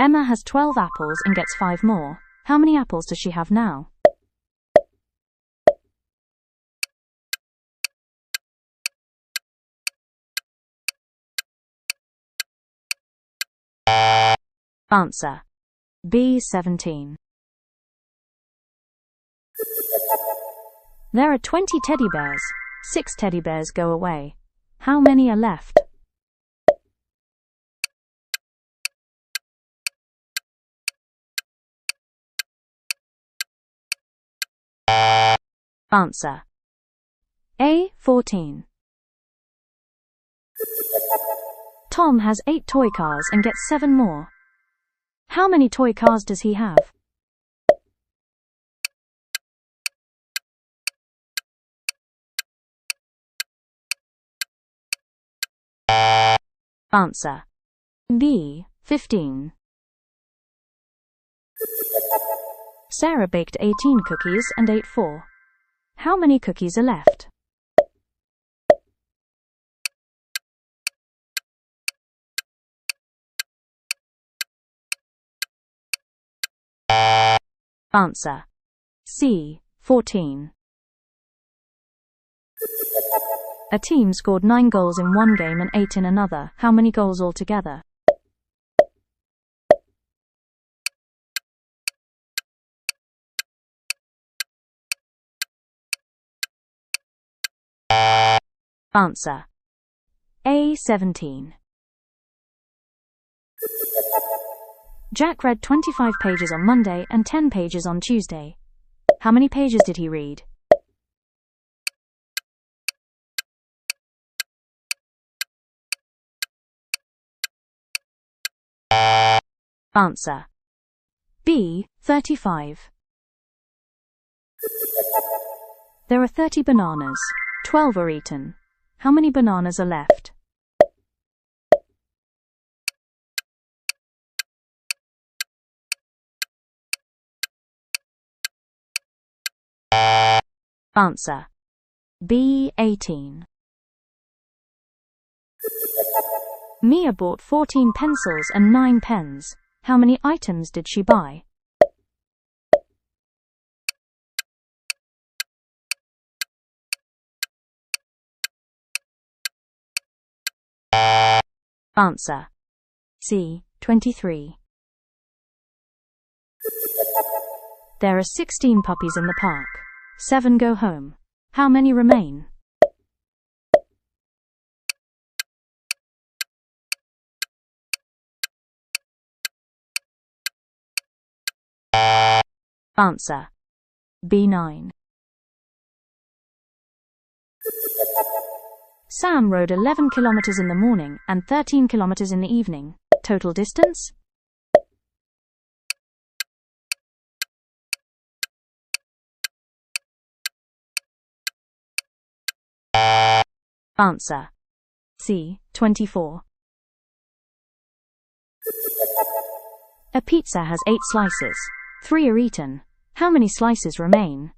Emma has 12 apples and gets 5 more. How many apples does she have now? Answer: B. 17. There are 20 teddy bears. 6 teddy bears go away. How many are left? Answer: A. 14. Tom has 8 toy cars and gets 7 more. How many toy cars does he have? Answer: B. 15. Sarah baked 18 cookies and ate 4. How many cookies are left? Answer: C. 14. A team scored 9 goals in one game and 8 in another. How many goals altogether? Answer: A. 17. Jack read 25 pages on Monday and 10 pages on Tuesday. How many pages did he read? Answer: B. 35. There are 30 bananas. 12 are eaten. How many bananas are left? Answer: B. 18. Mia bought 14 pencils and 9 pens. How many items did she buy? Answer: C. 23. There are 16 puppies in the park. 7 go home. How many remain? Answer: B. 9. Sam rode 11 kilometers in the morning and 13 kilometers in the evening. Total distance? Answer: C. 24. A pizza has 8 slices. 3 are eaten. How many slices remain?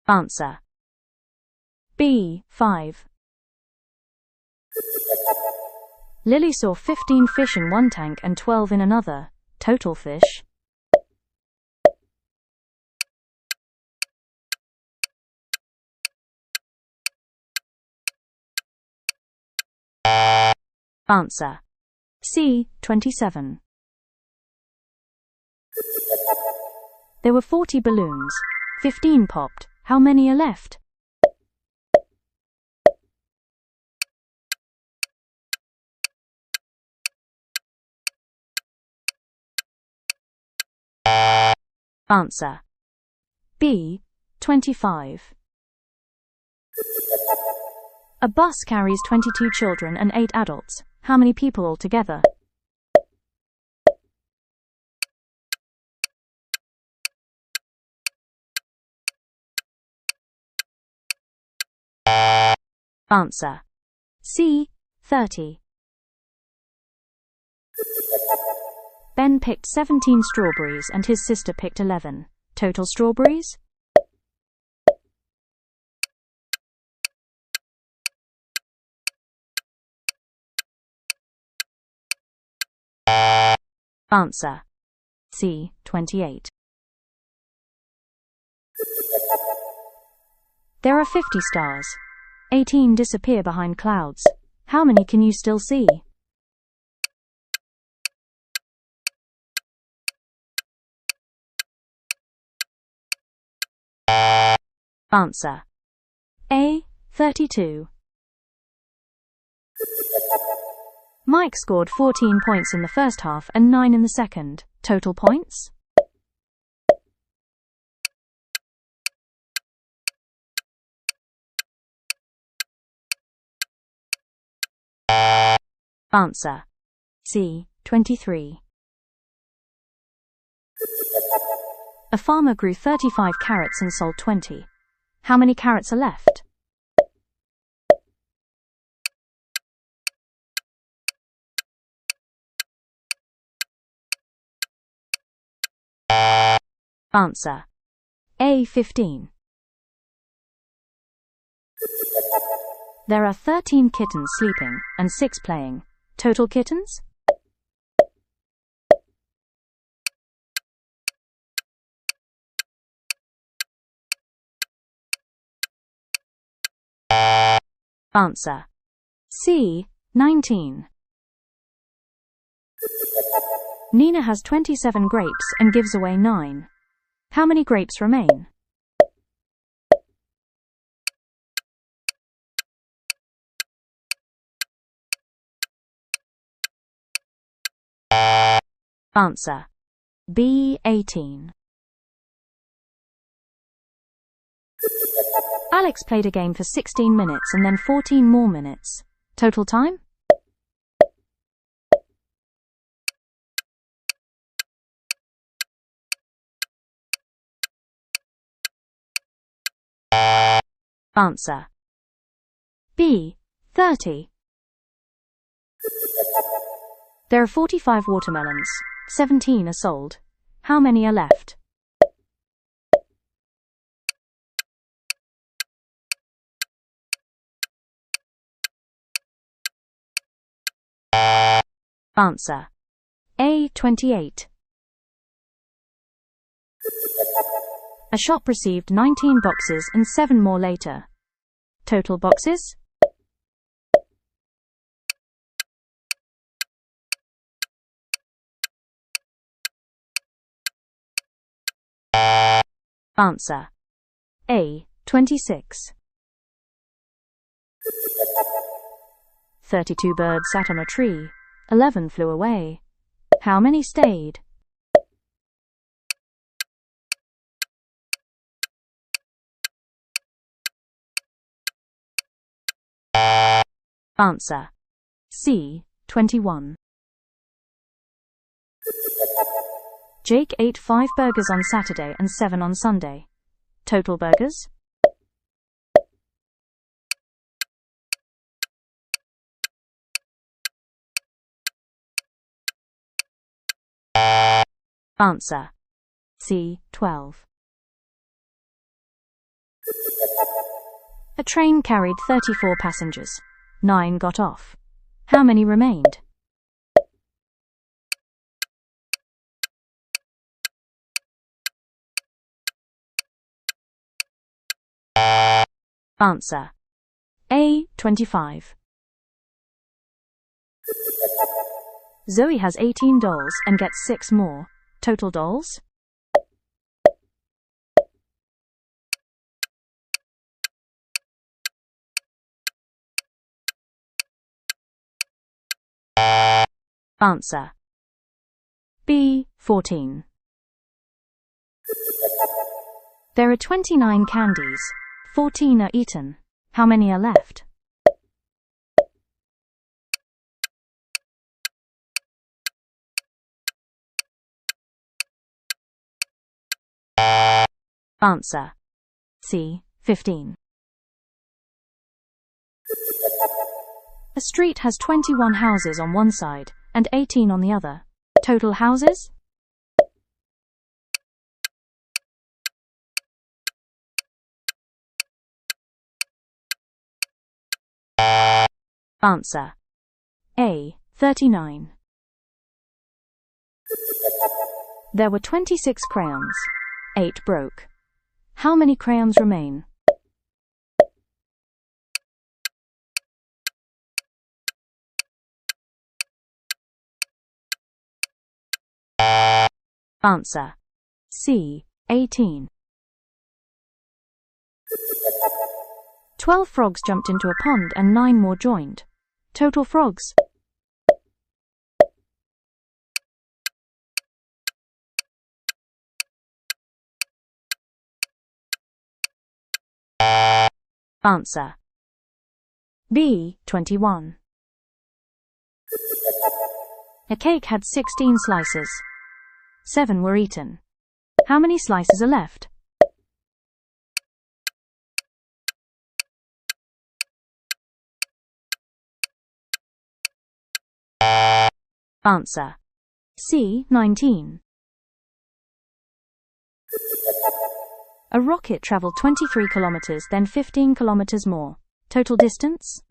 Answer: B. 5. Lily saw 15 fish in one tank and 12 in another. Total fish? Answer: C. 27. There were 40 balloons. 15 popped. How many are left? Answer: B. 25. A bus carries 22 children and 8 adults. How many people altogether? Answer: C. 30. Ben picked 17 strawberries and his sister picked 11. Total strawberries? Answer. C. 28. There are 50 stars. 18 disappear behind clouds. How many can you still see? Answer. A. 32. Mike scored 14 points in the first half and 9 in the second. Total points? Answer. C. 23. A farmer grew 35 carrots and sold 20. How many carrots are left? Answer. A. 15. There are 13 kittens sleeping and 6 playing. Total kittens? Answer. C. 19. Nina has 27 grapes and gives away 9. How many grapes remain? Answer. B. 18. Alex played a game for 16 minutes and then 14 more minutes. Total time? Answer. B. 30. There are 45 watermelons. 17 are sold. How many are left? Answer. A. 28. A shop received 19 boxes and 7 more later. Total boxes? Answer. A. 26. 32 birds sat on a tree. 11 flew away. How many stayed? Answer. C. 21. Jake ate 5 burgers on Saturday and 7 on Sunday. Total burgers? Answer. C. 12. A train carried 34 passengers. 9 got off. How many remained? Answer. A. 25. Zoe has 18 dolls and gets 6 more. Total dolls? Answer. B. 14. There are 29 candies. 14 are eaten. How many are left? Answer. C. 15. A street has 21 houses on one side and 18 on the other. Total houses? Answer. A. 39. There were 26 crayons. 8 broke. How many crayons remain? Answer. C. 18. 12 frogs jumped into a pond and 9 more joined. Total frogs. Answer. B. 21. A cake had 16 slices. 7 were eaten. How many slices are left? Answer. C. 19. A rocket traveled 23 kilometers, then 15 kilometers more. Total distance?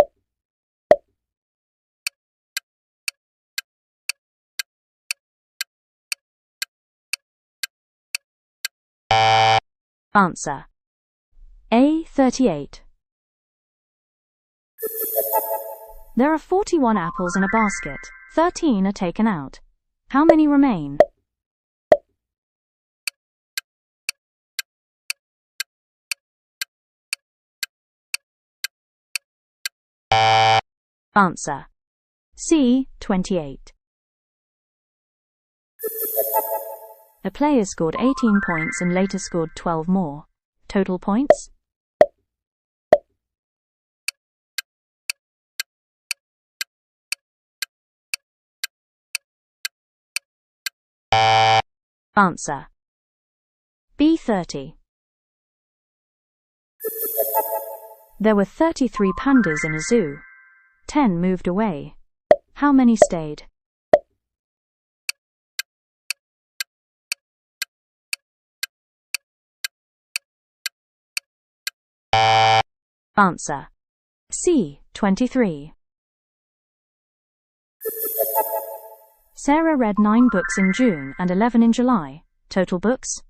Answer. A. 38. There are 41 apples in a basket. 13 are taken out. How many remain? Answer. C. 28. A player scored 18 points and later scored 12 more. Total points? Answer. B. 30. There were 33 pandas in a zoo. 10 moved away. How many stayed? Answer. C. 23. Sarah read 9 books in June and 11 in July. Total books?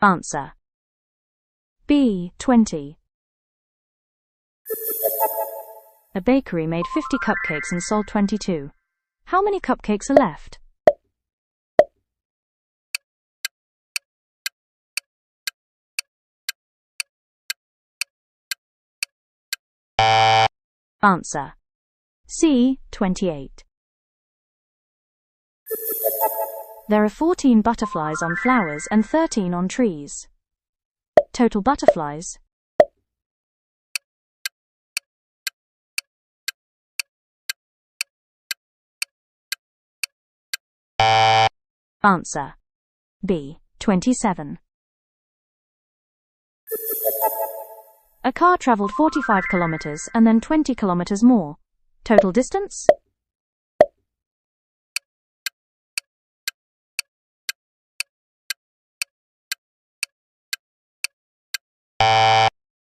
Answer. B. 20. A bakery made 50 cupcakes and sold 22. How many cupcakes are left? Answer. C. 28. There are 14 butterflies on flowers and 13 on trees. Total butterflies? Answer. B. 27. A car traveled 45 kilometers and then 20 kilometers more. Total distance?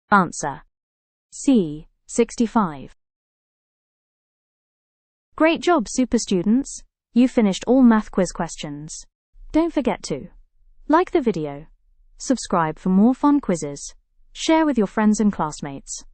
Answer. C. 65. Great job, super students! You finished all math quiz questions. Don't forget to like the video, subscribe for more fun quizzes, share with your friends and classmates.